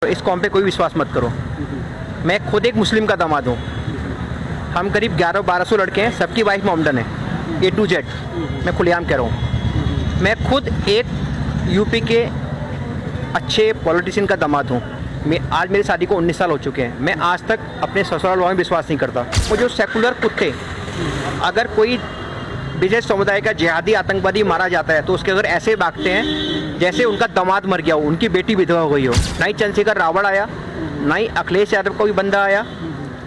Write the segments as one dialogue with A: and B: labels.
A: इस कौम पे कोई विश्वास मत करो। मैं खुद एक मुस्लिम का दामाद हूँ। हम करीब 1100-1200 लड़के हैं, सबकी वाइफ मोमडन है, A to Z। मैं खुलेआम कह रहा हूँ, मैं खुद एक यूपी के अच्छे पॉलिटिशियन का दामाद हूँ। आज मेरी शादी को 19 साल हो चुके हैं। मैं आज तक अपने ससुराल वालों में विश्वास नहीं करता। वो जो सेकुलर कुत्ते, अगर कोई विशेष समुदाय का जिहादी आतंकवादी मारा जाता है तो उसके अगर ऐसे भागते हैं जैसे उनका दामाद मर गया हो, उनकी बेटी विधवा हो गई हो। ना ही चंद्रशेखर रावण आया, ना ही अखिलेश यादव का कोई बंदा आया,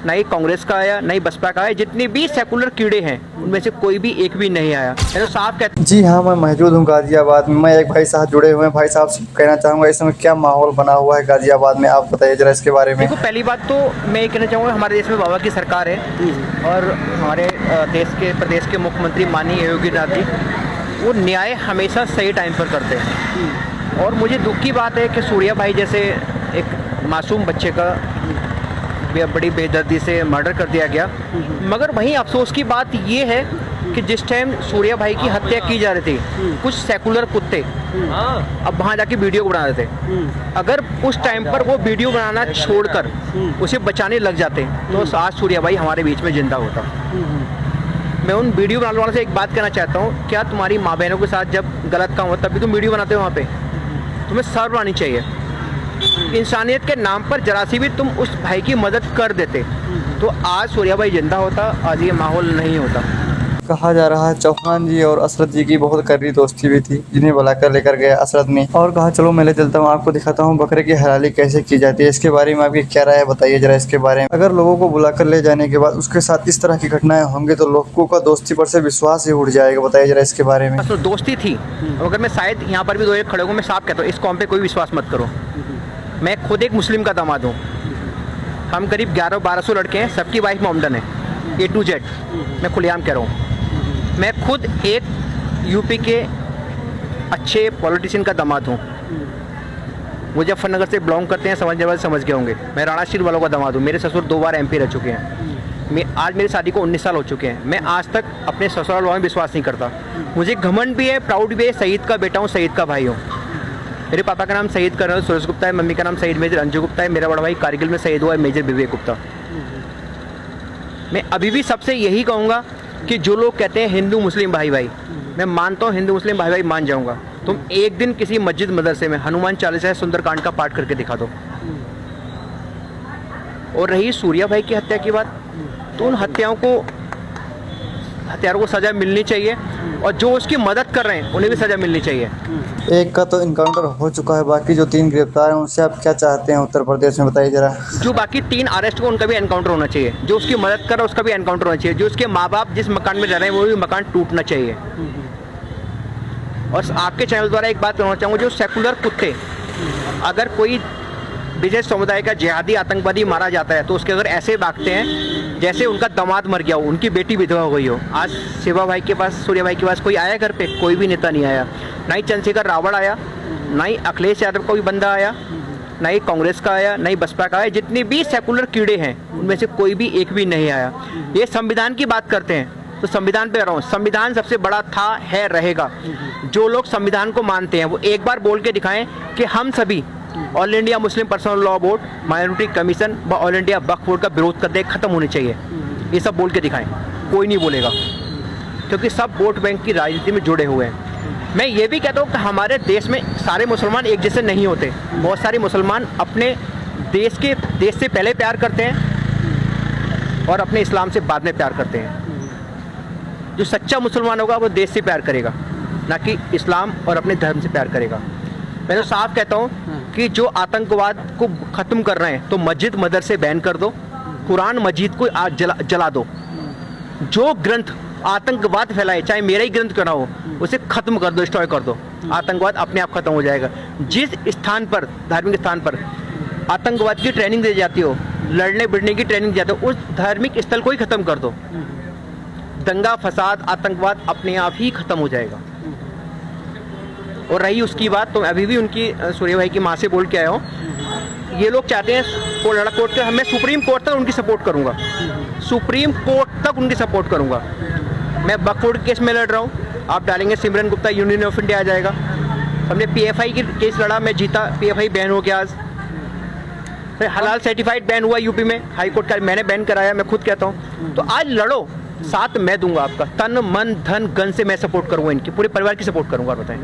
A: ना ही कांग्रेस का आया, ना ही बसपा का आया। जितने भी सेकुलर कीड़े हैं उनमें से कोई भी एक भी नहीं आया। तो साफ कहते।
B: जी हाँ, मैं मौजूद हूँ गाजियाबाद में। मैं एक भाई साहब जुड़े हुए हैं। भाई साहब से कहना चाहूँगा इस समय क्या माहौल बना हुआ है गाजियाबाद में, आप बताइए जरा इसके बारे में।
A: देखो, पहली बात तो मैं ये कहना चाहूँगा, हमारे देश में बाबा की सरकार है और हमारे प्रदेश के मुख्यमंत्री माननीय योगी आदित्यनाथ जी, वो न्याय हमेशा सही टाइम पर करते हैं। और मुझे दुख की बात है कि सूर्या भाई जैसे एक मासूम बच्चे का बड़ी बेदर्दी से मर्डर कर दिया गया। मगर वहीं अफसोस की बात ये है कि जिस टाइम सूर्या भाई की हत्या की जा रही थी, कुछ सेकुलर कुत्ते अब वहाँ जाके वीडियो बना रहे थे। अगर उस टाइम पर वो वीडियो बनाना छोड़कर उसे बचाने लग जाते तो आज सूर्या भाई हमारे बीच में जिंदा होता। मैं उन वीडियो बनाने वालों से एक बात कहना चाहता हूँ, क्या तुम्हारी माँ बहनों के साथ जब गलत काम होता तभी तुम वीडियो बनाते हो? वहाँ पे तुम्हें शर्म आनी चाहिए। इंसानियत के नाम पर जरा सी भी तुम उस भाई की मदद कर देते तो आज सूर्या भाई जिंदा होता, आज ये माहौल नहीं होता।
B: कहा जा रहा है चौहान जी और असरत जी की बहुत करीबी दोस्ती भी थी, जिन्हें बुलाकर लेकर गया असरत ने और कहा चलो मैं ले चलता हूँ, आपको दिखाता हूँ बकरे की हलाली कैसे की जाती है। इसके बारे में आपकी क्या राय है, बताइए जरा इसके बारे में। अगर लोगों को बुलाकर ले जाने के बाद उसके साथ इस तरह की घटनाएं होंगी तो लोगों का दोस्ती पर से विश्वास ही उठ जाएगा। बताइए जरा इसके बारे में।
A: तो दोस्ती थी, अगर मैं शायद यहाँ पर भी दो एक खड़े हूँ, मैं साफ कहता हूँ इस कौम पे कोई विश्वास मत करो। मैं खुद एक मुस्लिम का दामाद हूँ। हम करीब 1100-1200 लड़के हैं, सबकी वाइफ मोमडन है, A to Z। मैं खुलेआम कह रहा हूँ, मैं खुद एक यूपी के अच्छे पॉलिटिशियन का दामाद हूँ। मुजफ्फरनगर से बिलोंग करते हैं, समझ गए होंगे। मैं राणा शीर वालों का दामाद हूँ। मेरे ससुर 2 बार MP रह चुके हैं। आज मेरी शादी को 19 साल हो चुके हैं। मैं आज तक अपने ससुराल वालों में विश्वास नहीं करता। मुझे घमंड भी है, प्राउड भी है, शहीद का बेटा हूँ, शहीद का भाई हूँ। मेरे पापा का नाम शहीद कर्नल सुरेश गुप्ता है, मम्मी का नाम शहीद मेजर अंजू गुप्ता है। मेरा बड़ा भाई कारगिल में शहीद हुआ है, मेजर विवेक गुप्ता। मैं अभी भी सबसे यही कहूँगा कि जो लोग कहते हैं हिंदू मुस्लिम भाई भाई, मैं मानता हूँ हिंदू मुस्लिम भाई भाई मान जाऊँगा। तुम एक दिन किसी मस्जिद मदरसे में हनुमान चालीसा या सुंदरकांड का पाठ करके दिखा दो। और रही सूर्या भाई की हत्या की बात, तो उन हत्यारों को सज़ा मिलनी चाहिए और जो उसकी मदद कर रहे हैं उन्हें भी सज़ा मिलनी चाहिए।
B: एक का तो इनकाउंटर हो चुका है, बाकी जो 3 गिरफ्तार हैं उनसे आप क्या चाहते हैं उत्तर प्रदेश में, बताइए जरा।
A: जो बाकी 3 अरेस्ट को उनका भी एनकाउंटर होना चाहिए, जो उसकी मदद कर रहा है उसका भी एनकाउंटर होना चाहिए, जो उसके माँ बाप जिस मकान में रह रहे हैं वो भी मकान टूटना चाहिए। और आपके चैनल द्वारा एक बात कहना चाहूँगा, जो सेकुलर कुत्ते, अगर कोई विशेष समुदाय का जिहादी आतंकवादी मारा जाता है तो उसके अगर ऐसे भागते हैं जैसे उनका दामाद मर गया हो, उनकी बेटी विधवा हो गई हो। आज शिवा भाई के पास, सूर्या भाई के पास कोई आया घर पे? कोई भी नेता नहीं आया। ना ही चंद्रशेखर रावण आया, ना ही अखिलेश यादव का कोई बंदा आया, ना ही कांग्रेस का आया, ना ही बसपा का आया। जितने भी सेकुलर कीड़े हैं उनमें से कोई भी एक भी नहीं आया। ये संविधान की बात करते हैं तो संविधान पे रहा हूँ, संविधान सबसे बड़ा था, है, रहेगा। जो लोग संविधान को मानते हैं वो एक बार बोल के दिखाएं कि हम सभी all India Muslim personal law board, minority commission व ऑल इंडिया वक्फ बोर्ड का विरोध कर दे, खत्म होने चाहिए। ये सब बोल के दिखाएं, कोई नहीं बोलेगा क्योंकि सब वोट बैंक की राजनीति में जुड़े हुए हैं। मैं ये भी कहता हूँ कि हमारे देश में सारे मुसलमान एक जैसे नहीं होते। बहुत सारे मुसलमान अपने देश से पहले प्यार करते हैं और अपने इस्लाम से बाद में प्यार करते हैं। जो सच्चा मुसलमान होगा वो देश से प्यार करेगा, ना कि इस्लाम और अपने धर्म से प्यार करेगा। मैं तो साफ कहता हूँ कि जो आतंकवाद को ख़त्म कर रहे हैं तो मस्जिद मदरसे बैन कर दो, कुरान मजीद को आज जला दो। जो ग्रंथ आतंकवाद फैलाए, चाहे मेरा ही ग्रंथ क्यों ना हो, उसे ख़त्म कर दो, डिस्ट्रॉय कर दो। आतंकवाद अपने आप ख़त्म हो जाएगा। जिस स्थान पर, धार्मिक स्थान पर आतंकवाद की ट्रेनिंग दी जाती हो, लड़ने भिड़ने की ट्रेनिंग दी जाती हो, उस धार्मिक स्थल को ही ख़त्म कर दो। दंगा फसाद आतंकवाद अपने आप ही ख़त्म हो जाएगा। और रही उसकी बात, तो अभी भी उनकी सूर्या भाई की माँ से बोल के आया हूँ। ये लोग चाहते हैं कोर्ट के, मैं सुप्रीम कोर्ट तक उनकी सपोर्ट करूँगा, सुप्रीम कोर्ट तक उनकी सपोर्ट करूँगा। मैं वक्फ बोर्ड केस में लड़ रहा हूँ, आप डालेंगे सिमरन गुप्ता यूनियन ऑफ इंडिया आ जाएगा। हमने PFI की केस लड़ा, मैं जीता, PFI बैन हो गया आज। फिर हलाल सर्टिफाइड बैन हुआ यूपी में, हाई कोर्ट का मैंने बैन कराया, मैं खुद कहता हूँ। तो आज लड़ो, साथ मैं दूंगा आपका, तन मन धन गन से मैं सपोर्ट करूंगा, इनकी पूरे परिवार की सपोर्ट करूंगा। बताएं।